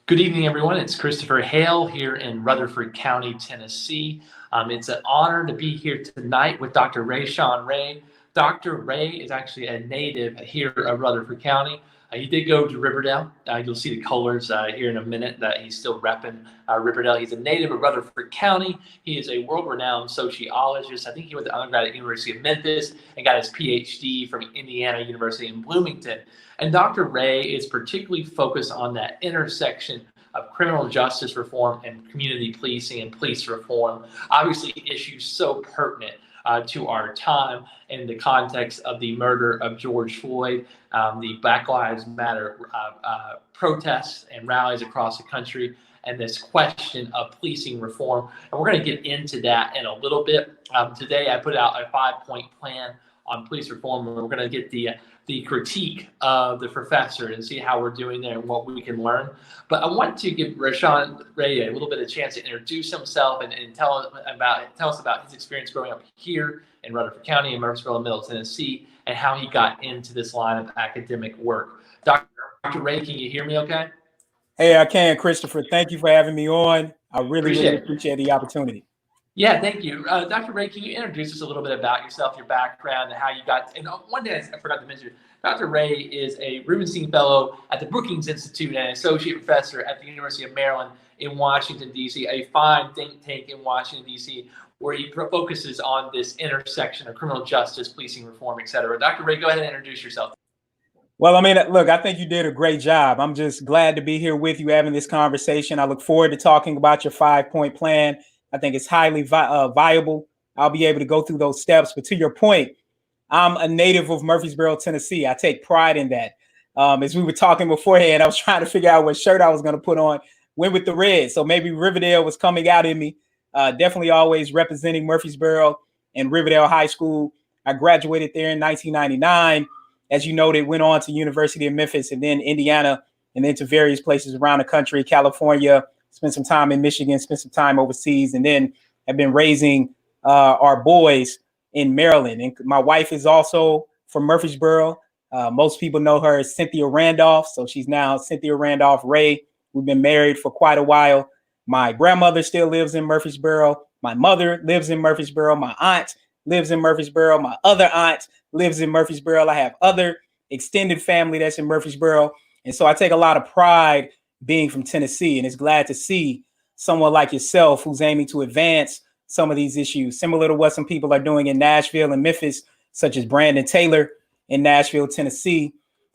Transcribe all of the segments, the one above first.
Good evening, everyone. It's Christopher Hale here in Rutherford County, Tennessee. It's an honor to be here tonight with Dr. Rashawn Ray. Dr. Ray is actually a native here of Rutherford County. He did go to Riverdale. You'll see the colors here in a minute that he's still repping Riverdale. He's a native of Rutherford County. He is a world-renowned sociologist. I think he went to undergrad at the University of Memphis and got his PhD from Indiana University in Bloomington. And Dr. Ray is particularly focused on that intersection of criminal justice reform and community policing and police reform, obviously issues so pertinent to our time in the context of the murder of George Floyd, the Black Lives Matter protests and rallies across the country, and this question of policing reform. And we're going to get into that in a little bit. Today, I put out a 5-point plan on police reform, and we're going to get the critique of the professor and see how we're doing there and what we can learn. But I want to give Rashawn Ray a little bit of chance to introduce himself and tell us about his experience growing up here in Rutherford County in Murfreesboro, Middle Tennessee, and how he got into this line of academic work. Dr. Ray, can you hear me okay? Hey, I can, Christopher. Thank you for having me on. I really appreciate the opportunity. Yeah, thank you. Dr. Ray, can you introduce us a little bit about yourself, your background, and how you got, and one thing I forgot to mention, Dr. Ray is a Rubinstein Fellow at the Brookings Institute and an associate professor at the University of Maryland in Washington, D.C., a fine think tank in Washington, D.C., where he focuses on this intersection of criminal justice, policing reform, et cetera. Dr. Ray, go ahead and introduce yourself. Well, I mean, look, I think you did a great job. I'm just glad to be here with you having this conversation. I look forward to talking about your 5-point plan. I think it's highly viable. I'll be able to go through those steps. But to your point, I'm a native of Murfreesboro, Tennessee. I take pride in that. As we were talking beforehand, I was trying to figure out what shirt I was going to put on. Went with the red. So maybe Riverdale was coming out in me. Definitely always representing Murfreesboro and Riverdale High School. I graduated there in 1999. As you noted, went on to University of Memphis and then Indiana and then to various places around the country, California, spent some time in Michigan, spent some time overseas, and then have been raising our boys in Maryland. And my wife is also from Murfreesboro. Most people know her as Cynthia Randolph. So she's now Cynthia Randolph Ray. We've been married for quite a while. My grandmother still lives in Murfreesboro. My mother lives in Murfreesboro. My aunt lives in Murfreesboro. My other aunt lives in Murfreesboro. I have other extended family that's in Murfreesboro. And so I take a lot of pride being from Tennessee, and it's glad to see someone like yourself who's aiming to advance some of these issues, similar to what some people are doing in Nashville and Memphis, such as Brandon Taylor in Nashville, Tennessee,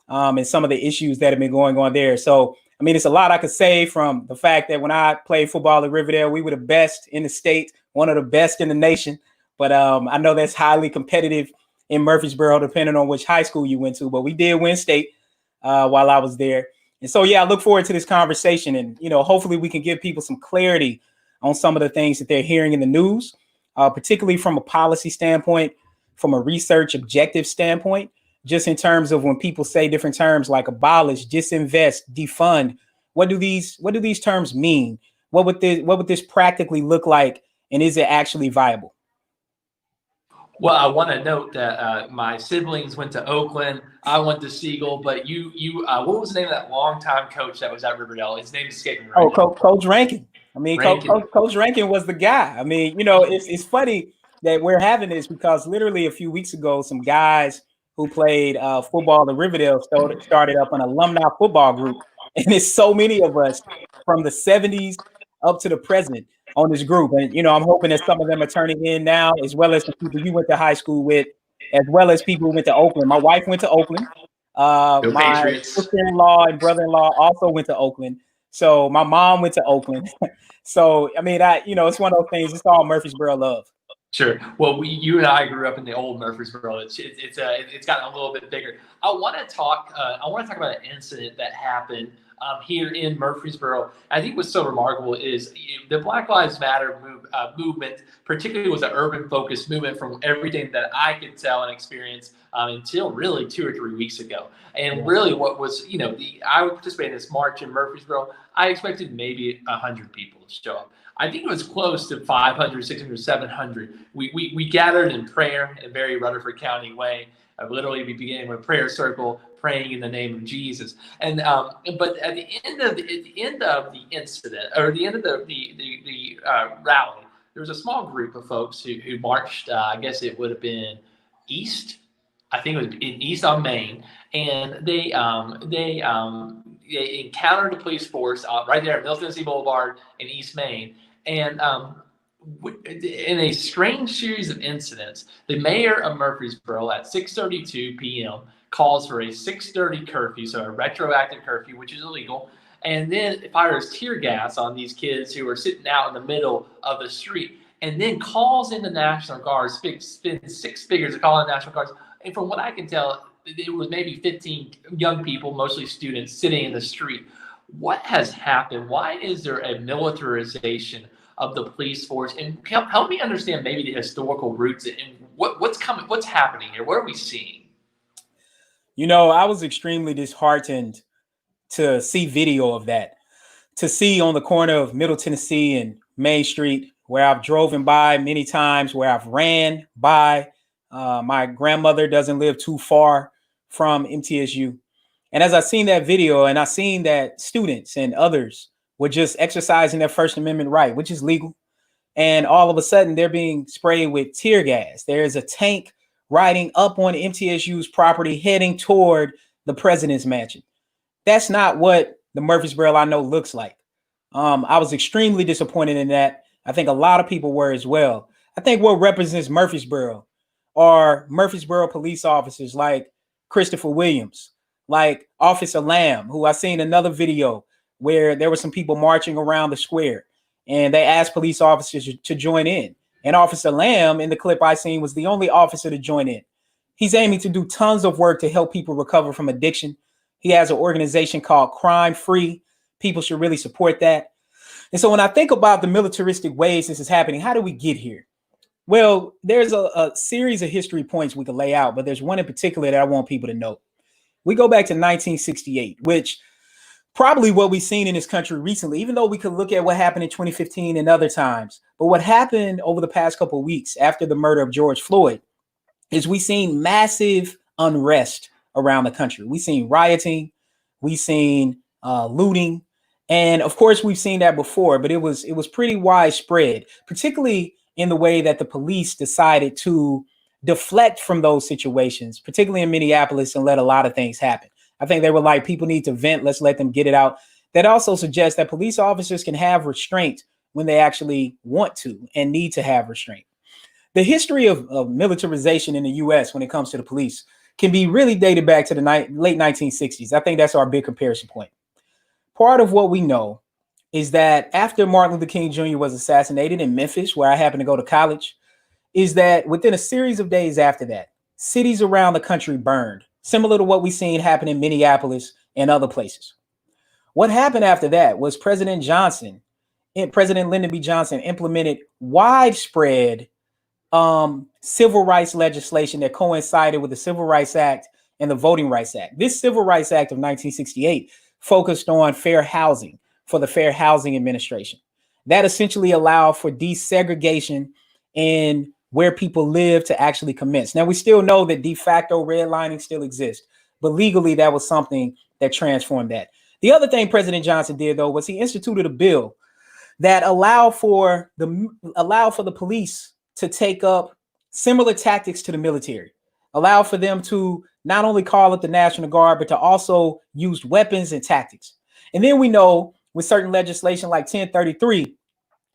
and some of the issues that have been going on there. So, I mean, it's a lot I could say from the fact that when I played football at Riverdale, we were the best in the state, one of the best in the nation. But I know that's highly competitive in Murfreesboro, depending on which high school you went to. But we did win state while I was there. And so, yeah, I look forward to this conversation. And, you know, hopefully we can give people some clarity on some of the things that they're hearing in the news, particularly from a policy standpoint, from a research objective standpoint, just in terms of when people say different terms like abolish, disinvest, defund. What do these terms mean? What would this practically look like? And is it actually viable? Well, I want to note that my siblings went to Oakland. I went to Siegel, but what was the name of that longtime coach that was at Riverdale? His name is escaping me right now. Coach Rankin. I mean, Coach Rankin was the guy. I mean, you know, it's funny that we're having this because literally a few weeks ago, some guys who played football at Riverdale started up an alumni football group, and it's so many of us from the 70s up to the present on this group. And, you know, I'm hoping that some of them are turning in now, as well as the people you went to high school with, as well as people who went to Oakland. My wife went to Oakland. My sister-in-law and brother-in-law also went to Oakland. So my mom went to Oakland. So, I mean, it's one of those things. It's all Murfreesboro love. Sure. Well, you and I grew up in the old Murfreesboro. It's gotten a little bit bigger. I want to talk about an incident that happened here in Murfreesboro. I think what's so remarkable is the Black Lives Matter movement, particularly was an urban-focused movement from everything that I could tell and experience until really 2 or 3 weeks ago. And really what was, I would participate in this march in Murfreesboro. I expected maybe 100 people to show up. I think it was close to 500, 600, 700. We gathered in prayer in a very Rutherford County way. I'd literally be beginning with a prayer circle, praying in the name of Jesus. And but at the end of the incident, or the end of the rally, there was a small group of folks who marched. I guess it would have been east. I think it was in east on Main, and they encountered the police force right there at Middle Tennessee Boulevard in East Main, and in a strange series of incidents, the mayor of Murfreesboro at 6:32 p.m. calls for a 6:30 curfew, so a retroactive curfew, which is illegal, and then fires tear gas on these kids who are sitting out in the middle of the street, and then calls in the National Guard, spends six figures to call in the National Guards. And from what I can tell, it was maybe 15 young people, mostly students, sitting in the street. What has happened? Why is there a militarization of the police force? And help me understand maybe the historical roots and what's happening here. What are we seeing? You know, I was extremely disheartened to see video of that, to see on the corner of Middle Tennessee and Main Street, where I've driven by many times, where I've ran by. My grandmother doesn't live too far from MTSU. And as I seen that video and I seen that students and others were just exercising their First Amendment right, which is legal. And all of a sudden they're being sprayed with tear gas. There's a tank riding up on MTSU's property heading toward the president's mansion. That's not what the Murfreesboro I know looks like. I was extremely disappointed in that. I think a lot of people were as well. I think what represents Murfreesboro are Murfreesboro police officers like Christopher Williams, like Officer Lamb, who I seen another video where there were some people marching around the square and they asked police officers to join in. And Officer Lamb in the clip I seen was the only officer to join in. He's aiming to do tons of work to help people recover from addiction. He has an organization called Crime Free. People should really support that. And so when I think about the militaristic ways this is happening, how do we get here? Well, there's a series of history points we could lay out, but there's one in particular that I want people to know. We go back to 1968, which probably what we've seen in this country recently, even though we could look at what happened in 2015 and other times. But what happened over the past couple of weeks after the murder of George Floyd is we've seen massive unrest around the country. We've seen rioting, we've seen looting, and of course we've seen that before, but it was pretty widespread, particularly in the way that the police decided to deflect from those situations, particularly in Minneapolis, and let a lot of things happen. I think they were like, people need to vent, let's let them get it out. That also suggests that police officers can have restraint when they actually want to and need to have restraint. The history of militarization in the US when it comes to the police can be really dated back to the late 1960s. I think that's our big comparison point. Part of what we know is that after Martin Luther King Jr. was assassinated in Memphis, where I happened to go to college, is that within a series of days after that, cities around the country burned, similar to what we've seen happen in Minneapolis and other places. What happened after that was President Lyndon B. Johnson implemented widespread civil rights legislation that coincided with the Civil Rights Act and the Voting Rights Act. This Civil Rights Act of 1968 focused on fair housing for the Fair Housing Administration. That essentially allowed for desegregation in where people live to actually commence. Now, we still know that de facto redlining still exists, but legally that was something that transformed that. The other thing President Johnson did, though, was he instituted a bill that allowed for the police to take up similar tactics to the military, allow for them to not only call up the National Guard, but to also use weapons and tactics. And then we know with certain legislation like 1033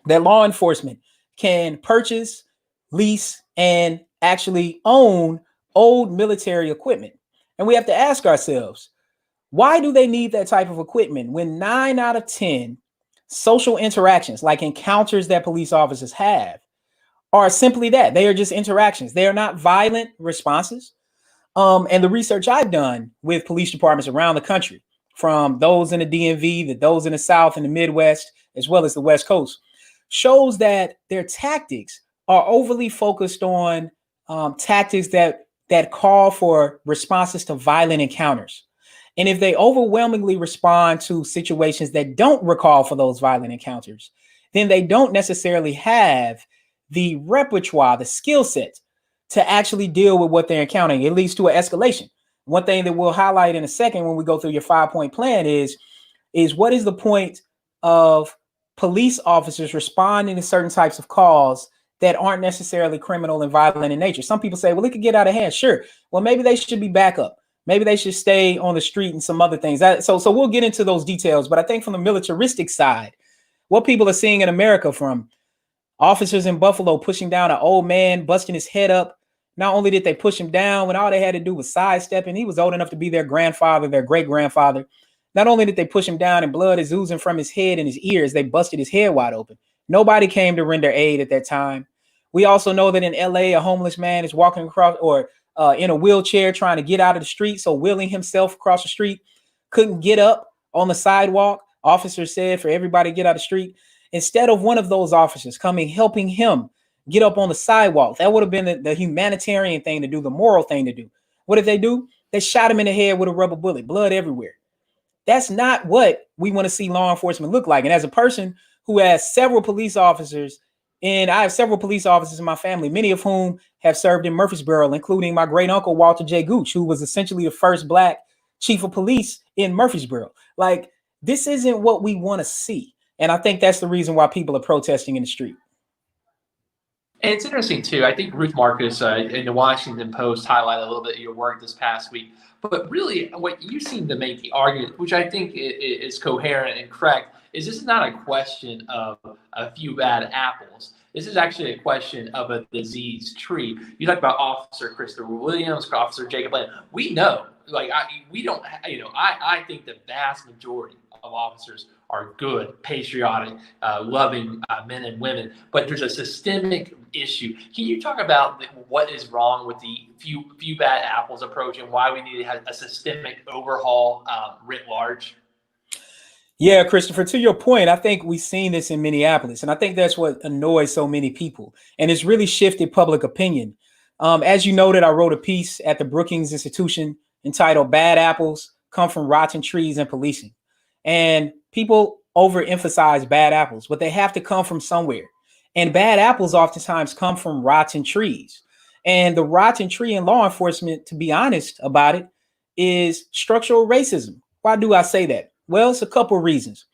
that law enforcement can purchase, lease, and actually own old military equipment. And we have to ask ourselves, why do they need that type of equipment when 9 out of 10 social interactions, like encounters that police officers have, are simply that? They are just interactions. They are not violent responses. And the research I've done with police departments around the country, from those in the DMV, to those in the South and the Midwest, as well as the West Coast, shows that their tactics are overly focused on tactics that call for responses to violent encounters. And if they overwhelmingly respond to situations that don't recall for those violent encounters, then they don't necessarily have the repertoire, the skill set to actually deal with what they're encountering. It leads to an escalation. One thing that we'll highlight in a second when we go through your 5-point plan is what is the point of police officers responding to certain types of calls that aren't necessarily criminal and violent in nature. Some people say, well, it could get out of hand. Sure. Well, maybe they should be back up. Maybe they should stay on the street and some other things. So we'll get into those details. But I think from the militaristic side, what people are seeing in America, from officers in Buffalo pushing down an old man, busting his head up. Not only did they push him down when all they had to do was sidestep, and he was old enough to be their grandfather, their great-grandfather. Not only did they push him down and blood is oozing from his head and his ears, they busted his head wide open. Nobody came to render aid at that time. We also know that in LA, a homeless man is walking across or in a wheelchair trying to get out of the street. So wheeling himself across the street, couldn't get up on the sidewalk. Officer said for everybody to get out of the street. Instead of one of those officers coming, helping him get up on the sidewalk, that would have been the humanitarian thing to do, the moral thing to do. What did they do? They shot him in the head with a rubber bullet, blood everywhere. That's not what we want to see law enforcement look like. And as a person who has several police officers, and I have several police officers in my family, many of whom have served in Murfreesboro, including my great uncle, Walter J. Gooch, who was essentially the first Black chief of police in Murfreesboro. Like, this isn't what we want to see. And I think that's the reason why people are protesting in the street. And it's interesting, too. I think Ruth Marcus in the Washington Post highlighted a little bit of your work this past week. But really, what you seem to make the argument, which I think is coherent and correct, is this is not a question of a few bad apples. This is actually a question of a diseased tree. You talk about Officer Christopher Williams, Officer Jacob Land. We know, I think the vast majority of officers are good, patriotic, loving men and women, but there's a systemic issue. Can you talk about what is wrong with the few bad apples approach and why we need to have a systemic overhaul writ large? Yeah, Christopher, to your point, I think we've seen this in Minneapolis, and I think that's what annoys so many people, and it's really shifted public opinion. As you noted, I wrote a piece at the Brookings Institute entitled "Bad Apples Come from Rotten Trees and Policing." And people overemphasize bad apples, but they have to come from somewhere. And bad apples oftentimes come from rotten trees. And the rotten tree in law enforcement, to be honest about it, is structural racism. Why do I say that? Well, it's a couple of reasons.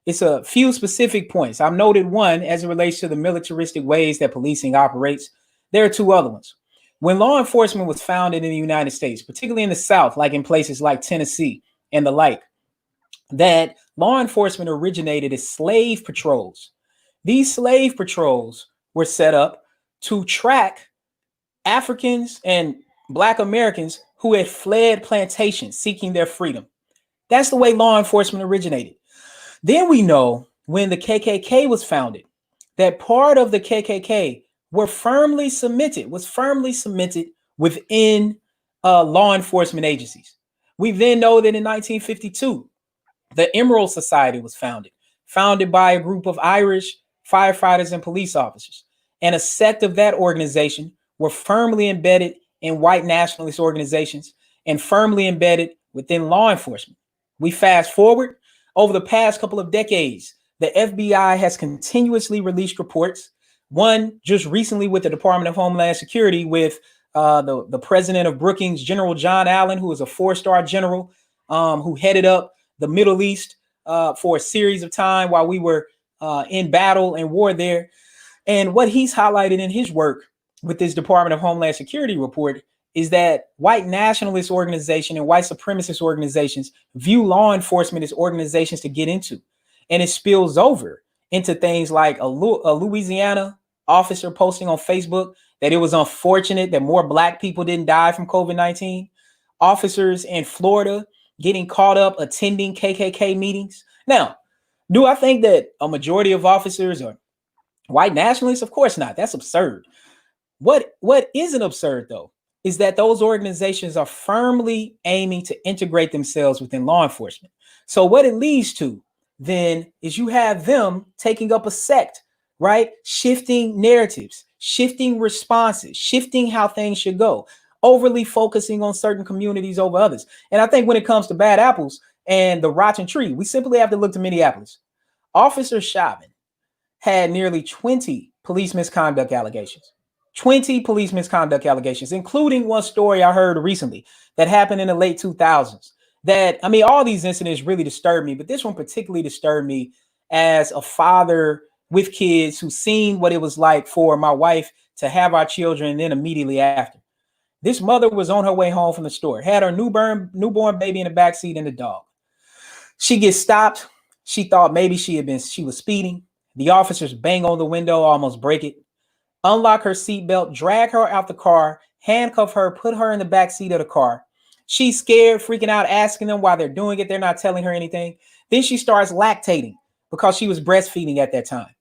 It's a few specific points. I've noted one as it relates to the militaristic ways that policing operates. There are two other ones. When law enforcement was founded in the United States, particularly in the South, like in places like Tennessee and the like, that law enforcement originated as slave patrols. These slave patrols were set up to track Africans and Black Americans who had fled plantations seeking their freedom. That's the way law enforcement originated. Then we know when the KKK was founded, that part of the KKK was firmly cemented within law enforcement agencies. We then know that in 1952, the Emerald Society was founded by a group of Irish firefighters and police officers. And a sect of that organization were firmly embedded in white nationalist organizations and firmly embedded within law enforcement. We fast forward over the past couple of decades, the FBI has continuously released reports. One just recently with the Department of Homeland Security with the president of Brookings, General John Allen, who is a 4-star general who headed up the Middle East for a series of time while we were in battle and war there. And what he's highlighted in his work with this Department of Homeland Security report is that white nationalist organizations and white supremacist organizations view law enforcement as organizations to get into. And it spills over into things like a Louisiana officer posting on Facebook that it was unfortunate that more Black people didn't die from COVID-19. Officers in Florida getting caught up attending KKK meetings. Now, do I think that a majority of officers are white nationalists? Of course not. That's absurd. What isn't absurd, though, is that those organizations are firmly aiming to integrate themselves within law enforcement. So what it leads to then is you have them taking up a sect, right? Shifting narratives, shifting responses, shifting how things should go, overly focusing on certain communities over others. And I think when it comes to bad apples and the rotten tree, we simply have to look to Minneapolis. Officer Chauvin had nearly 20 police misconduct allegations. 20 police misconduct allegations, including one story I heard recently that happened in the late 2000s. That, I mean, all these incidents really disturbed me, but this one particularly disturbed me as a father with kids who seen what it was like for my wife to have our children and then immediately after. This mother was on her way home from the store, had her newborn baby in the backseat and the dog. She gets stopped. She thought maybe she was speeding. The officers bang on the window, almost break it, unlock her seatbelt, drag her out the car, handcuff her, put her in the back seat of the car. She's scared, freaking out, asking them why they're doing it. They're not telling her anything. Then she starts lactating because she was breastfeeding at that time.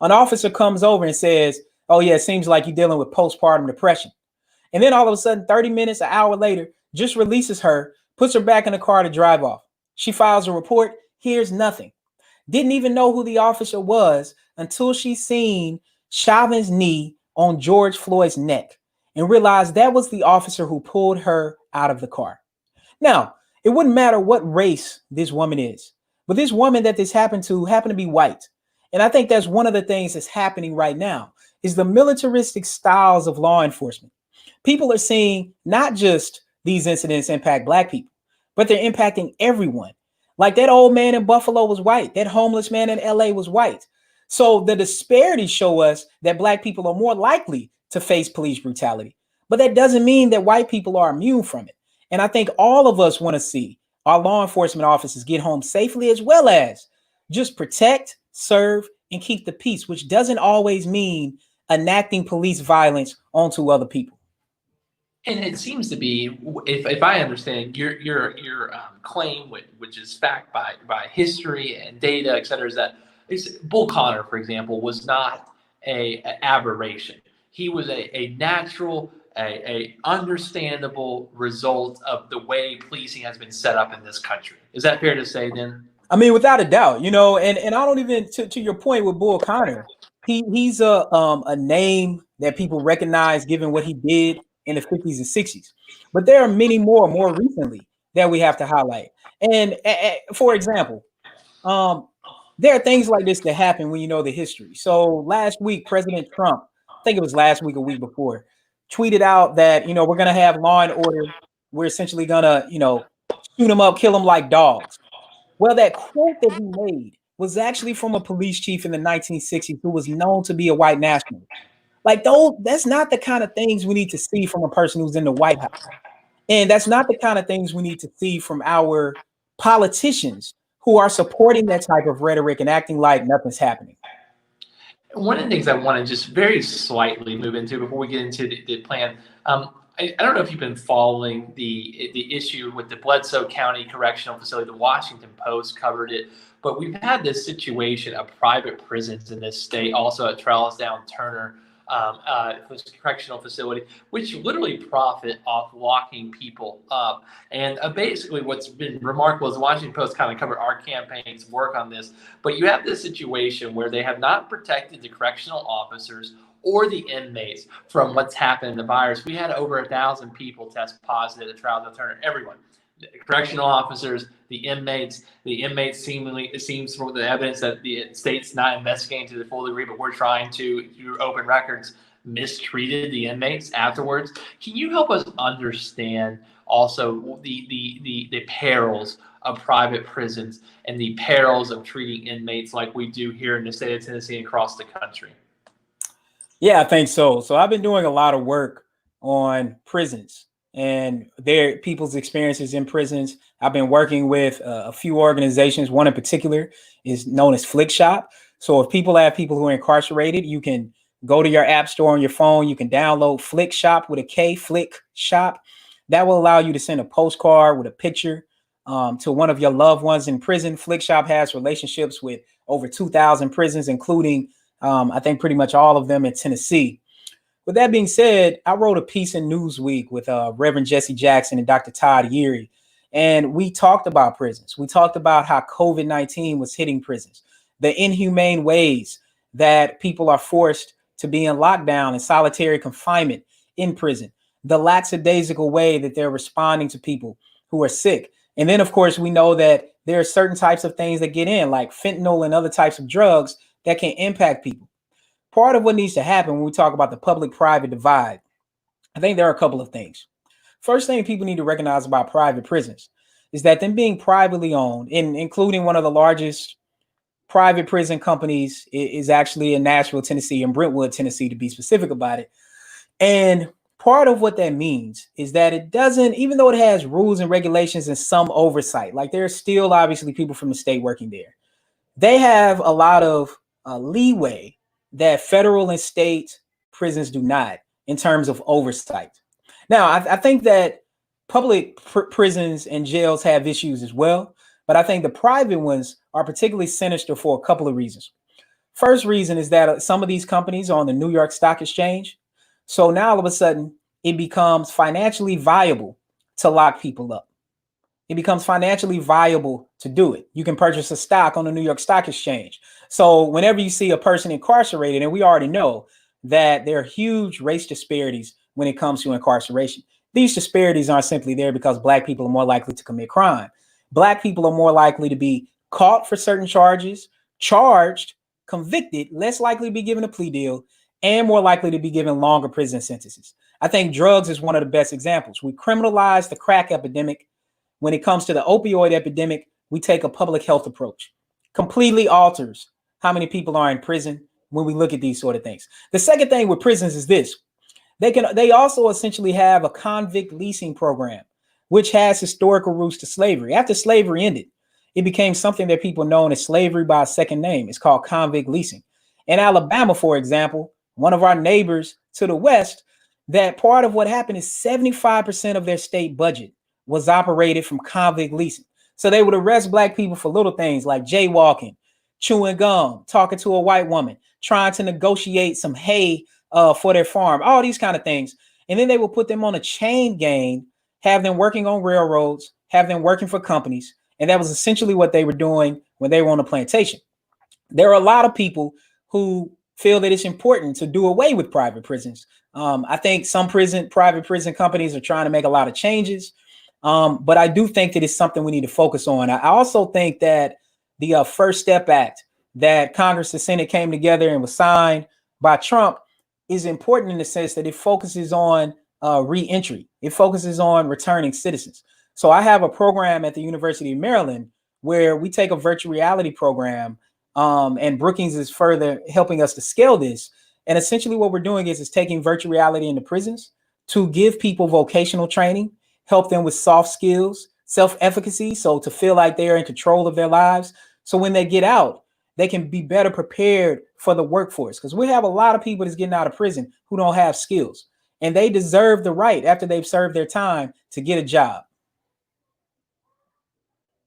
An officer comes over and says, "Oh yeah, it seems like you're dealing with postpartum depression." And then all of a sudden, 30 minutes, an hour later, just releases her, puts her back in the car to drive off. She files a report, hears nothing. Didn't even know who the officer was until she seen Chauvin's knee on George Floyd's neck and realized that was the officer who pulled her out of the car. Now, it wouldn't matter what race this woman is, but this woman that this happened to be white. And I think that's one of the things that's happening right now is the militaristic styles of law enforcement. People are seeing not just these incidents impact Black people, but they're impacting everyone. Like that old man in Buffalo was white. That homeless man in LA was white. So the disparities show us that Black people are more likely to face police brutality. But that doesn't mean that white people are immune from it. And I think all of us want to see our law enforcement officers get home safely, as well as just protect, serve, and keep the peace, which doesn't always mean enacting police violence onto other people. And it seems to be, if I understand your claim, which is backed by history and data, et cetera, is that Bull Connor, for example, was not an aberration. He was a natural, a understandable result of the way policing has been set up in this country. Is that fair to say then? I mean, without a doubt, and I don't even, to your point with Bull Connor, he's a name that people recognize given what he did in the 50s and 60s. But there are many more recently that we have to highlight. And for example, there are things like this that happen when you know the history. So last week, President Trump, I think it was last week or week before, tweeted out that, we're going to have law and order. We're essentially going to, shoot them up, kill them like dogs. Well, that quote that he made was actually from a police chief in the 1960s who was known to be a white nationalist. Like, that's not the kind of things we need to see from a person who's in the White House. And that's not the kind of things we need to see from our politicians who are supporting that type of rhetoric and acting like nothing's happening. One of the things I want to just very slightly move into before we get into the plan, I don't know if you've been following the issue with the Bledsoe County Correctional Facility. The Washington Post covered it, but we've had this situation of private prisons in this state, also at Trellis Down Turner correctional facility, which literally profit off locking people up. And basically what's been remarkable is the Washington Post kind of covered our campaign's work on this, but you have this situation where they have not protected the correctional officers or the inmates from what's happened in the virus. We had over 1,000 people test positive at Trellis Down Turner, everyone. The correctional officers, the inmates seemingly, it seems from the evidence that the state's not investigating to the full degree, but we're trying to, through open records, mistreated the inmates afterwards. Can you help us understand also the perils of private prisons and the perils of treating inmates like we do here in the state of Tennessee and across the country? Yeah, I think so. So I've been doing a lot of work on prisons and their people's experiences in prisons. I've been working with a few organizations. One in particular is known as Flick Shop. So if people have people who are incarcerated, you can go to your app store on your phone. You can download Flick Shop with a K, Flick Shop. That will allow you to send a postcard with a picture to one of your loved ones in prison. Flick Shop has relationships with over 2,000 prisons, including I think pretty much all of them in Tennessee. With that being said, I wrote a piece in Newsweek with Reverend Jesse Jackson and Dr. Todd Yeary, and we talked about prisons. We talked about how COVID-19 was hitting prisons, the inhumane ways that people are forced to be in lockdown and solitary confinement in prison, the lackadaisical way that they're responding to people who are sick. And then, of course, we know that there are certain types of things that get in, like fentanyl and other types of drugs that can impact people. part of what needs to happen when we talk about the public-private divide, I think there are a couple of things. First thing people need to recognize about private prisons is that them being privately owned, including one of the largest private prison companies is actually in Nashville, Tennessee, and Brentwood, Tennessee, to be specific about it. And part of what that means is that it doesn't, even though it has rules and regulations and some oversight, like there's still obviously people from the state working there. They have a lot of leeway that federal and state prisons do not in terms of oversight. Now, I think that public prisons and jails have issues as well, but I think the private ones are particularly sinister for a couple of reasons. First reason is that some of these companies are on the New York Stock Exchange. So now all of a sudden it becomes financially viable to lock people up. It becomes financially viable to do it. You can purchase a stock on the New York Stock Exchange. So whenever you see a person incarcerated, and we already know that there are huge race disparities when it comes to incarceration. These disparities aren't simply there because Black people are more likely to commit crime. Black people are more likely to be caught for certain charges, charged, convicted, less likely to be given a plea deal, and more likely to be given longer prison sentences. I think drugs is one of the best examples. We criminalize the crack epidemic. When it comes to the opioid epidemic, we take a public health approach. Completely alters how many people are in prison when we look at these sort of things. The second thing with prisons is this. They also essentially have a convict leasing program, which has historical roots to slavery. After slavery ended, it became something that people know as slavery by a second name. It's called convict leasing. In Alabama, for example, one of our neighbors to the west, that part of what happened is 75% of their state budget was operated from convict leasing. So they would arrest Black people for little things like jaywalking, chewing gum, talking to a white woman, trying to negotiate some hay for their farm, all these kind of things. And then they will put them on a chain gang, have them working on railroads, have them working for companies. And that was essentially what they were doing when they were on the plantation. There are a lot of people who feel that it's important to do away with private prisons. I think some private prison companies are trying to make a lot of changes. But I do think that it's something we need to focus on. I also think that the First Step Act that Congress and Senate came together and was signed by Trump is important in the sense that it focuses on re-entry. It focuses on returning citizens. So I have a program at the University of Maryland where we take a virtual reality program, and Brookings is further helping us to scale this. And essentially what we're doing is taking virtual reality into prisons to give people vocational training, help them with soft skills, self-efficacy, so to feel like they're in control of their lives. So when they get out, they can be better prepared for the workforce. Because we have a lot of people that's getting out of prison who don't have skills. And they deserve the right, after they've served their time, to get a job.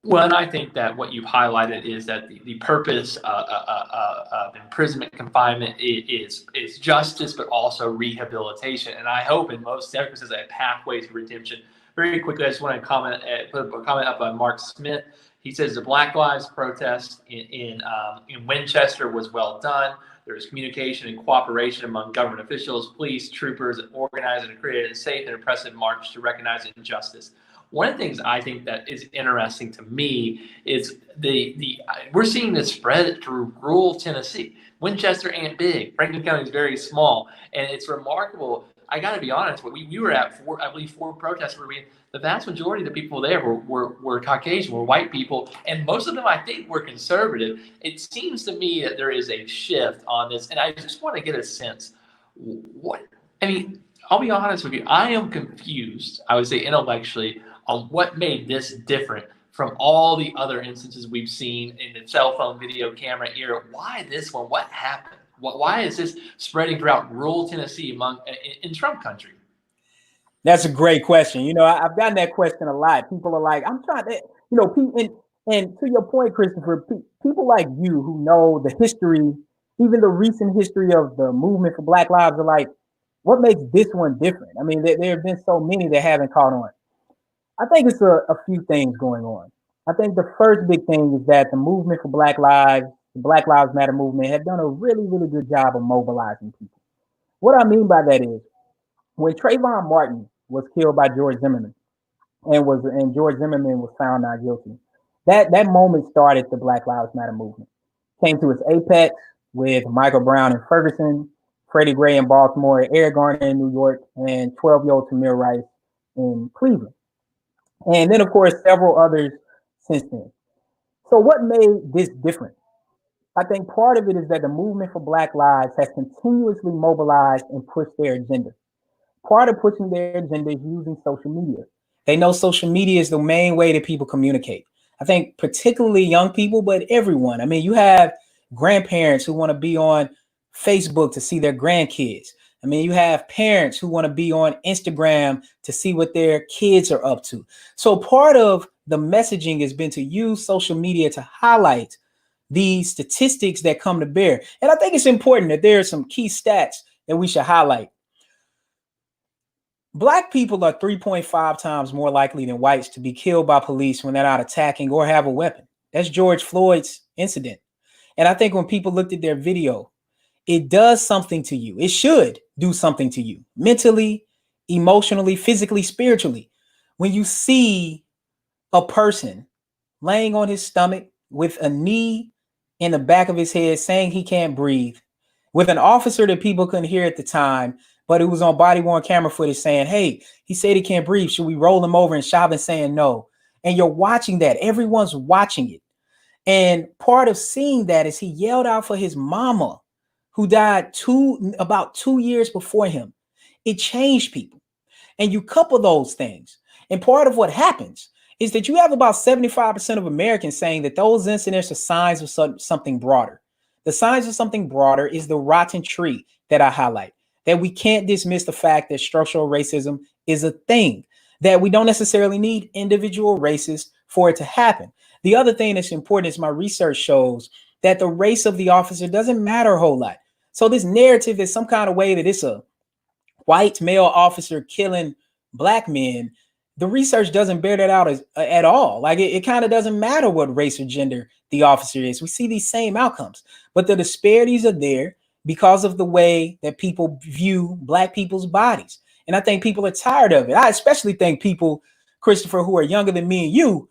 Well, and I think that what you've highlighted is that the purpose of imprisonment confinement is justice, but also rehabilitation. And I hope in most circumstances a pathway to redemption. Very quickly, I just want to put a comment up by Mark Smith. He says the Black Lives protest in Winchester was well done. There was communication and cooperation among government officials, police, troopers, and organizers, and created a safe and impressive march to recognize injustice. One of the things I think that is interesting to me is we're seeing this spread through rural Tennessee. Winchester ain't big. Franklin County is very small, and it's remarkable. I got to be honest. We were at four protests where the vast majority of the people there were Caucasian, were white people, and most of them I think were conservative. It seems to me that there is a shift on this, and I just want to get a sense. I'll be honest with you. I am confused, I would say intellectually, on what made this different from all the other instances we've seen in the cell phone video camera era. Why this one? What happened? Why is this spreading throughout rural Tennessee in Trump country? That's a great question. I've gotten that question a lot. People are like, I'm trying to, and to your point, Christopher, people like you who know the history, even the recent history of the movement for Black Lives, are like, what makes this one different? I mean, there have been so many that haven't caught on. I think it's a few things going on. I think the first big thing is that the movement for Black Lives, the Black Lives Matter movement, have done a really, really good job of mobilizing people. What I mean by that is, when Trayvon Martin was killed by George Zimmerman, and George Zimmerman was found not guilty, that moment started the Black Lives Matter movement. Came to its apex. with Michael Brown in Ferguson, Freddie Gray in Baltimore, Eric Garner in New York, and 12-year-old Tamir Rice in Cleveland. And then, of course, several others since then. So what made this different? I think part of it is that the movement for Black Lives has continuously mobilized and pushed their agenda. Part of pushing their agenda is using social media. They know social media is the main way that people communicate. I think particularly young people, but everyone. I mean, you have grandparents who want to be on Facebook to see their grandkids. I mean, you have parents who want to be on Instagram to see what their kids are up to. So part of the messaging has been to use social media to highlight these statistics that come to bear. And I think it's important that there are some key stats that we should highlight. Black people are 3.5 times more likely than whites to be killed by police when they're not attacking or have a weapon. That's George Floyd's incident. And I think when people looked at their video, it does something to you. It should do something to you mentally, emotionally, physically, spiritually. When you see a person laying on his stomach with a knee in the back of his head saying he can't breathe, with an officer that people couldn't hear at the time, but it was on body-worn camera footage saying, hey, he said he can't breathe. Should we roll him over? And Chauvin saying no. And you're watching that. Everyone's watching it. And part of seeing that is he yelled out for his mama, who died about 2 years before him. It changed people. And you couple those things. And part of what happens is that you have about 75% of Americans saying that those incidents are signs of something broader. The signs of something broader is the rotten tree that I highlight, that we can't dismiss the fact that structural racism is a thing, that we don't necessarily need individual races for it to happen. The other thing that's important is my research shows that the race of the officer doesn't matter a whole lot. So this narrative is some kind of way that it's a white male officer killing Black men. The research doesn't bear that out at all. Like it kind of doesn't matter what race or gender the officer is. We see these same outcomes, but the disparities are there because of the way that people view Black people's bodies. And I think people are tired of it. I especially think people, Christopher, who are younger than me and you,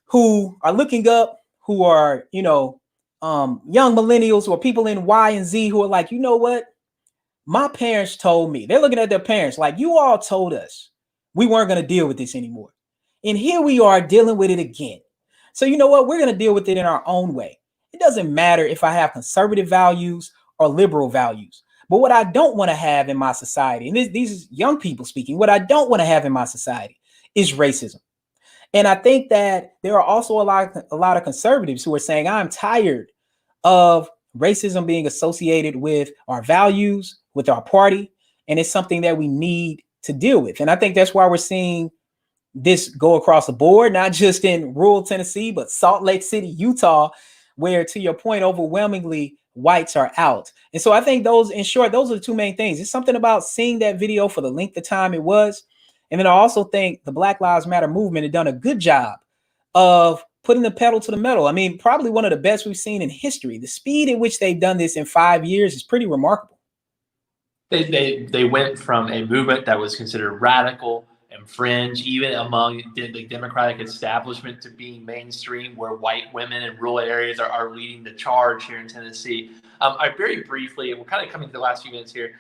who are looking up, who are, young millennials or people in Y and Z who are like, you know what? My parents told me, they're looking at their parents like, you all told us we weren't going to deal with this anymore. And here we are dealing with it again. So you know what? We're going to deal with it in our own way. It doesn't matter if I have conservative values or liberal values. But what I don't want to have in my society, and these is young people speaking, what I don't want to have in my society is racism. And I think that there are also a lot of conservatives who are saying, I'm tired of racism being associated with our values, with our party, and it's something that we need to deal with. And I think that's why we're seeing this go across the board, not just in rural Tennessee, but Salt Lake City, Utah, where, to your point, overwhelmingly whites are out. And so I think those are the two main things. It's something about seeing that video for the length of time it was. And then I also think the Black Lives Matter movement had done a good job of putting the pedal to the metal. I mean, probably one of the best we've seen in history. The speed at which they've done this in 5 years is pretty remarkable. They went from a movement that was considered radical and fringe, even among the Democratic establishment, to being mainstream, where white women in rural areas are leading the charge here in Tennessee. I very briefly, we're kind of coming to the last few minutes here.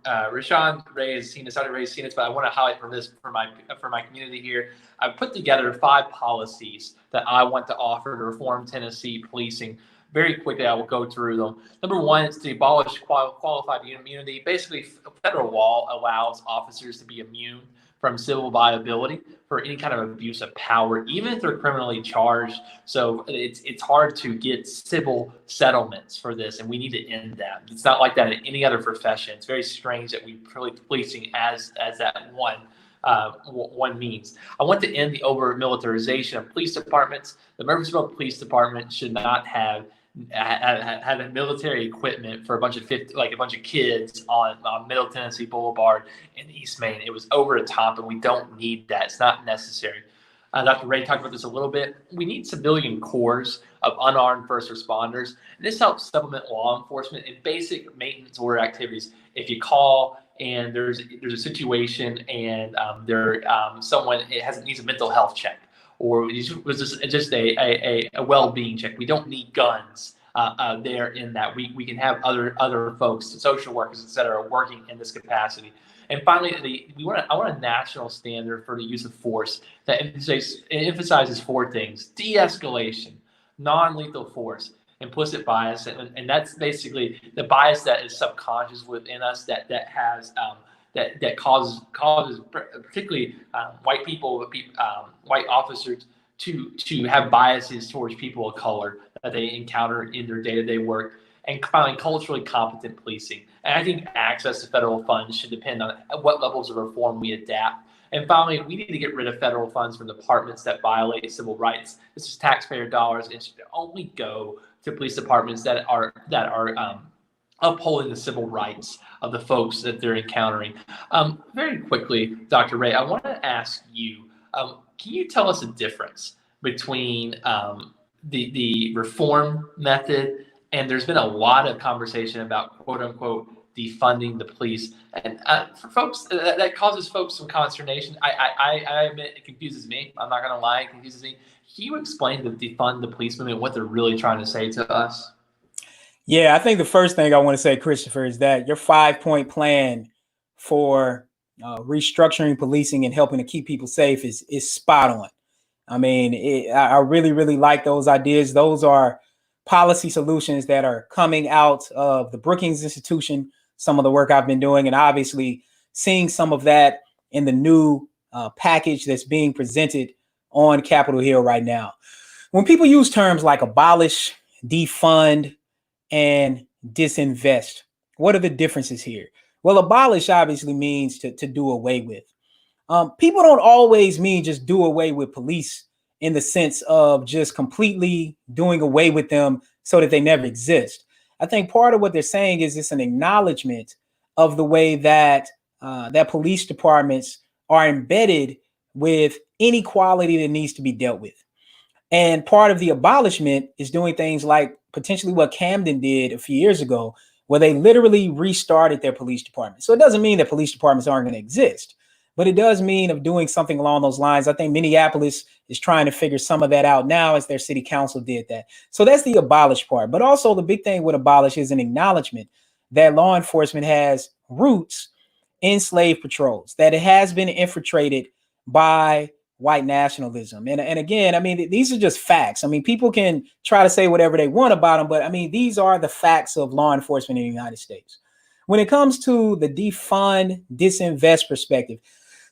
Rashawn Ray has seen this, Dr. Ray has seen this, but I want to highlight for my community here. I've put together 5 policies that I want to offer to reform Tennessee policing. Very quickly, I will go through them. Number 1 is to abolish qualified immunity. Basically, federal law allows officers to be immune from civil liability for any kind of abuse of power, even if they're criminally charged. So it's hard to get civil settlements for this, and we need to end that. It's not like that in any other profession. It's very strange that we treat policing as that one means. I want to end the over-militarization of police departments. The Murfreesboro Police Department should not have military equipment for a bunch of kids on Middle Tennessee Boulevard in East Main. It was over the top, and we don't need that. It's not necessary. Dr. Ray talked about this a little bit. We need civilian corps of unarmed first responders, and this helps supplement law enforcement in basic maintenance order activities. If you call and there's a situation and someone needs a mental health check, or was just a well-being check. We don't need guns there in that we can have other folks, social workers, et cetera, working in this capacity. And finally, I want a national standard for the use of force that emphasizes four things: de-escalation, non-lethal force, implicit bias, and that's basically the bias that is subconscious within us that causes particularly white people, white officers to have biases towards people of color that they encounter in their day-to-day work. And finally, culturally competent policing. And I think access to federal funds should depend on what levels of reform we adapt. And finally, we need to get rid of federal funds from departments that violate civil rights. This is taxpayer dollars. It should only go to police departments that are upholding the civil rights of the folks that they're encountering. Very quickly, Dr. Ray, I want to ask you, can you tell us the difference between the reform method, and there's been a lot of conversation about quote unquote defunding the police, and for folks that causes folks some consternation. I admit it confuses me. I'm not going to lie, it confuses me. Can you explain the defund the police movement, what they're really trying to say to us? Yeah, I think the first thing I want to say, Christopher, is that your 5-point plan for restructuring policing and helping to keep people safe is spot on. I mean, I really, really like those ideas. Those are policy solutions that are coming out of the Brookings Institution, some of the work I've been doing, and obviously seeing some of that in the new package that's being presented on Capitol Hill right now. When people use terms like abolish, defund, and disinvest, what are the differences here? Well, abolish obviously means to do away with. People don't always mean just do away with police in the sense of just completely doing away with them so that they never exist. I think part of what they're saying is it's an acknowledgement of the way that that police departments are embedded with inequality that needs to be dealt with. And part of the abolishment is doing things like potentially what Camden did a few years ago, where they literally restarted their police department. So it doesn't mean that police departments aren't going to exist, but it does mean of doing something along those lines. I think Minneapolis is trying to figure some of that out now as their city council did that. So that's the abolish part. But also the big thing with abolish is an acknowledgement that law enforcement has roots in slave patrols, that it has been infiltrated by white nationalism. And again, I mean, these are just facts. I mean, people can try to say whatever they want about them, but I mean, these are the facts of law enforcement in the United States. When it comes to the defund, disinvest perspective,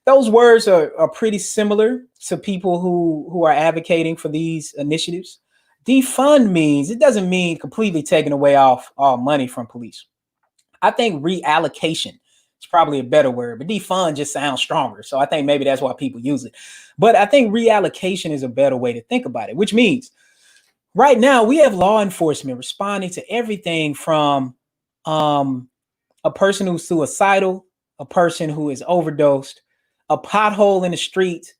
those words are pretty similar to people who are advocating for these initiatives. Defund means, it doesn't mean completely taking away all money from police. I think reallocation is probably a better word, but defund just sounds stronger. So I think maybe that's why people use it. But I think reallocation is a better way to think about it, which means right now we have law enforcement responding to everything from a person who's suicidal, a person who is overdosed, a pothole in the street,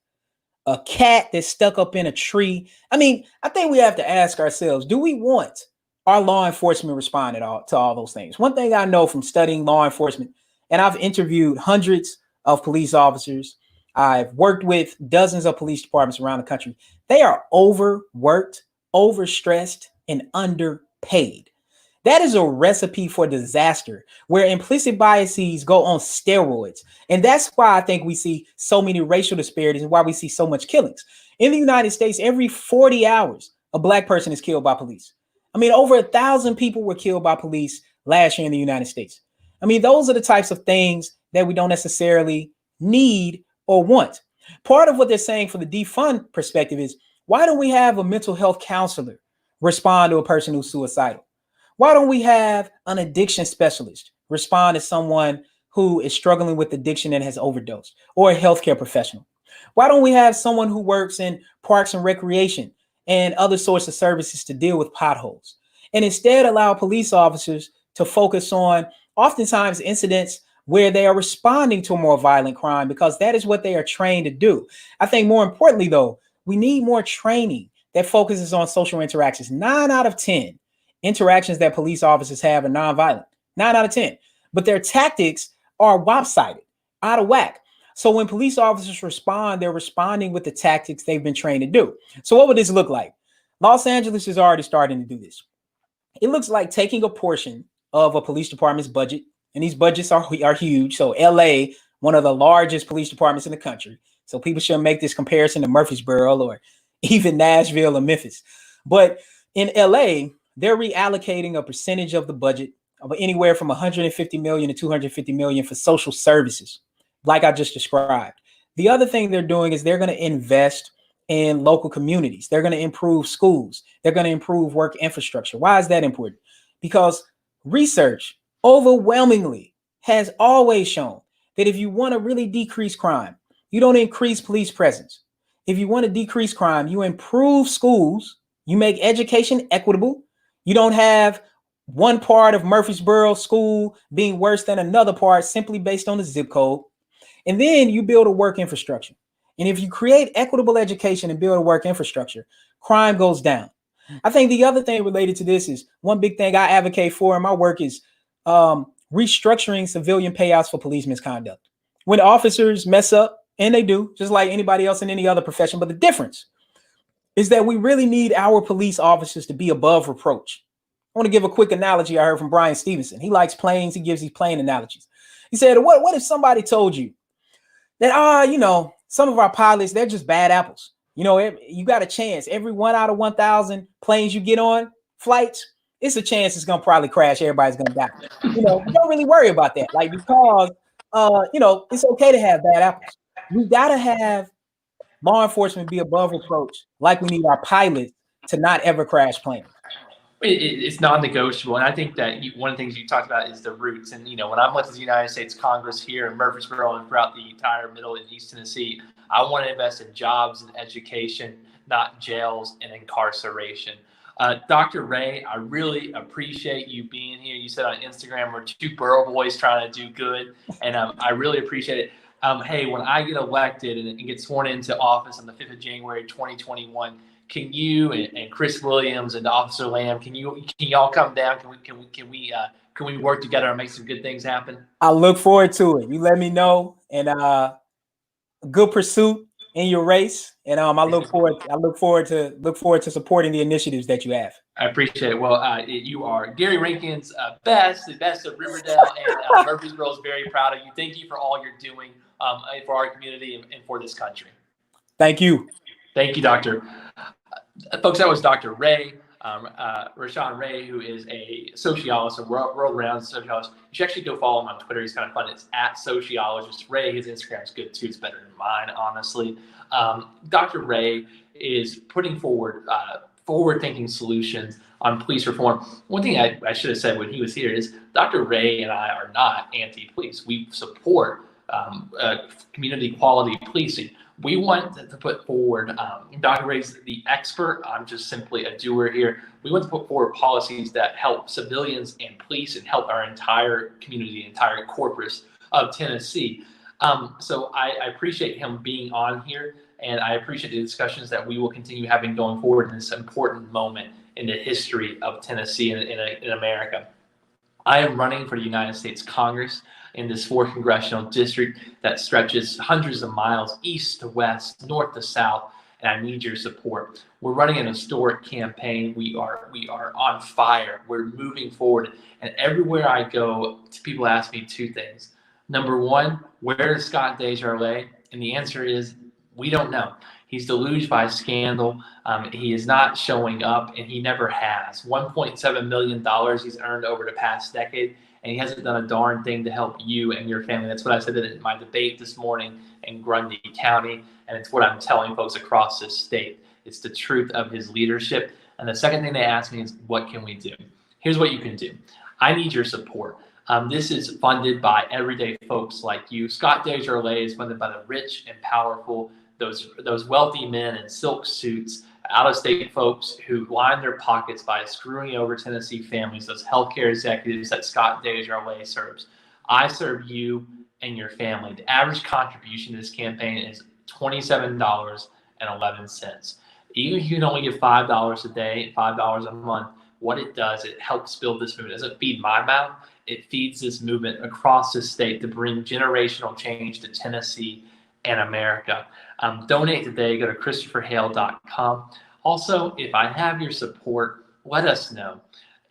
a cat that's stuck up in a tree. I mean, I think we have to ask ourselves, do we want our law enforcement respond to all those things? One thing I know from studying law enforcement, and I've interviewed hundreds of police officers, I've worked with dozens of police departments around the country. They are overworked, overstressed, and underpaid. That is a recipe for disaster where implicit biases go on steroids. And that's why I think we see so many racial disparities and why we see so much killings. In the United States, every 40 hours, a Black person is killed by police. I mean, over 1,000 people were killed by police last year in the United States. I mean, those are the types of things that we don't necessarily need or want. Part of what they're saying for the defund perspective is, why don't we have a mental health counselor respond to a person who's suicidal? Why don't we have an addiction specialist respond to someone who is struggling with addiction and has overdosed, or a healthcare professional? Why don't we have someone who works in parks and recreation and other sorts of services to deal with potholes, and instead allow police officers to focus on oftentimes incidents where they are responding to a more violent crime, because that is what they are trained to do. I think more importantly, though, we need more training that focuses on social interactions. 9 out of 10 interactions that police officers have are nonviolent, 9 out of 10, but their tactics are lopsided, out of whack. So when police officers respond, they're responding with the tactics they've been trained to do. So what would this look like? Los Angeles is already starting to do this. It looks like taking a portion of a police department's budget, and these budgets are huge. So LA, one of the largest police departments in the country. So people shouldn't make this comparison to Murfreesboro or even Nashville or Memphis. But in LA, they're reallocating a percentage of the budget of anywhere from 150 million to 250 million for social services, like I just described. The other thing they're doing is they're going to invest in local communities. They're going to improve schools. They're going to improve work infrastructure. Why is that important? Because research overwhelmingly has always shown that if you want to really decrease crime, you don't increase police presence. If you want to decrease crime, you improve schools, you make education equitable. You don't have one part of Murfreesboro school being worse than another part simply based on the zip code. And then you build a work infrastructure. And if you create equitable education and build a work infrastructure, crime goes down. I think the other thing related to this is one big thing I advocate for in my work is restructuring civilian payouts for police misconduct. When officers mess up, and they do, just like anybody else in any other profession, but the difference is that we really need our police officers to be above reproach. I want to give a quick analogy I heard from Brian Stevenson. He likes planes. He gives these plane analogies. He said, what if somebody told you that, some of our pilots, they're just bad apples. You got a chance. Every 1 out of 1,000 planes you get on, flights, it's a chance it's going to probably crash. Everybody's going to die. You don't really worry about that. Because, it's okay to have bad apples. We got to have law enforcement be above reproach, like we need our pilots to not ever crash planes. It's non-negotiable, and I think that one of the things you talked about is the roots. And when I'm with the United States Congress here in Murfreesboro and throughout the entire Middle and East Tennessee, I want to invest in jobs and education, not jails and incarceration. Dr. Ray, I really appreciate you being here. You said on Instagram we're two borough boys trying to do good, and I really appreciate it. Hey, when I get elected and get sworn into office on the 5th of January 2021. Can you and Chris Williams and Officer Lamb, can y'all come down? Can we work together and make some good things happen? I look forward to it. You let me know, and good pursuit in your race. And I look forward to supporting the initiatives that you have. I appreciate it. Well, you are Gary Rankin's the best of Riverdale, and Murfreesboro is very proud of you. Thank you for all you're doing for our community and for this country. Thank you. Thank you, Doctor. Folks, that was Dr. Ray, Rashawn Ray, who is a sociologist, a world-renowned sociologist. You should actually go follow him on Twitter. He's kind of fun. It's @sociologist Ray. His Instagram is good too. It's better than mine, honestly. Dr. Ray is putting forward forward-thinking solutions on police reform. One thing I should have said when he was here is Dr. Ray and I are not anti-police. We support community quality policing. We want to put forward, Dr. Ray's the expert, I'm just simply a doer here. We want to put forward policies that help civilians and police and help our entire community, entire corpus of Tennessee. So I appreciate him being on here, and I appreciate the discussions that we will continue having going forward in this important moment in the history of Tennessee and in America. I am running for the United States Congress in this 4th congressional district that stretches hundreds of miles east to west, north to south, and I need your support. We're running an historic campaign. We are on fire. We're moving forward, and everywhere I go, people ask me two things. Number one, where is Scott Desjardins? And the answer is, we don't know. He's deluged by scandal. He is not showing up, and he never has. $1.7 million he's earned over the past decade, and he hasn't done a darn thing to help you and your family. That's what I said in my debate this morning in Grundy County, and it's what I'm telling folks across this state. It's the truth of his leadership. And the second thing they ask me is, what can we do? Here's what you can do. I need your support. This is funded by everyday folks like you. Scott Desjardins is funded by the rich and powerful, those wealthy men in silk suits, out-of-state folks who line their pockets by screwing over Tennessee families, those healthcare executives that Scott Desjardins serves. I serve you and your family. The average contribution to this campaign is $27.11. Even if you can only give $5 a day, $5 a month, what it does, it helps build this movement. It doesn't feed my mouth. It feeds this movement across the state to bring generational change to Tennessee and America. Donate today. Go to ChristopherHale.com. Also, if I have your support, let us know.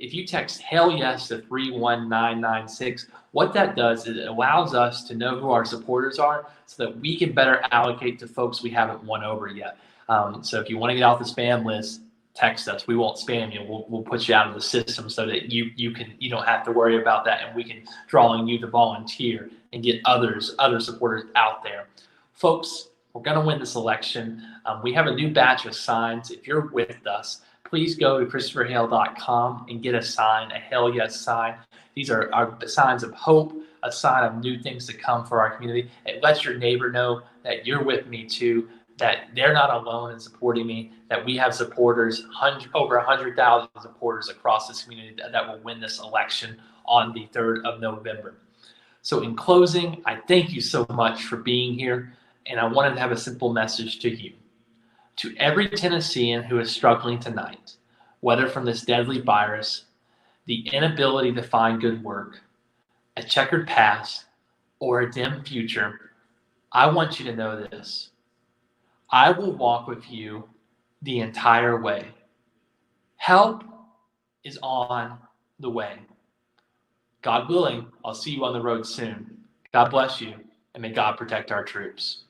if you text hell yes to 31996, what that does is it allows us to know who our supporters are so that we can better allocate to folks we haven't won over yet. So if you want to get off the spam list, text us. We won't spam you. We'll put you out of the system so that you don't have to worry about that, and we can draw on you to volunteer and get other supporters out there. Folks, we're going to win this election. We have a new batch of signs. If you're with us, please go to ChristopherHale.com and get a sign, a hell yes sign. These are our signs of hope, a sign of new things to come for our community. It lets your neighbor know that you're with me too, that they're not alone in supporting me, that we have supporters, over 100,000 supporters across this community that will win this election on the 3rd of November. So in closing, I thank you so much for being here, and I wanted to have a simple message to you. To every Tennessean who is struggling tonight, whether from this deadly virus, the inability to find good work, a checkered past, or a dim future, I want you to know this. I will walk with you the entire way. Help is on the way. God willing, I'll see you on the road soon. God bless you, and may God protect our troops.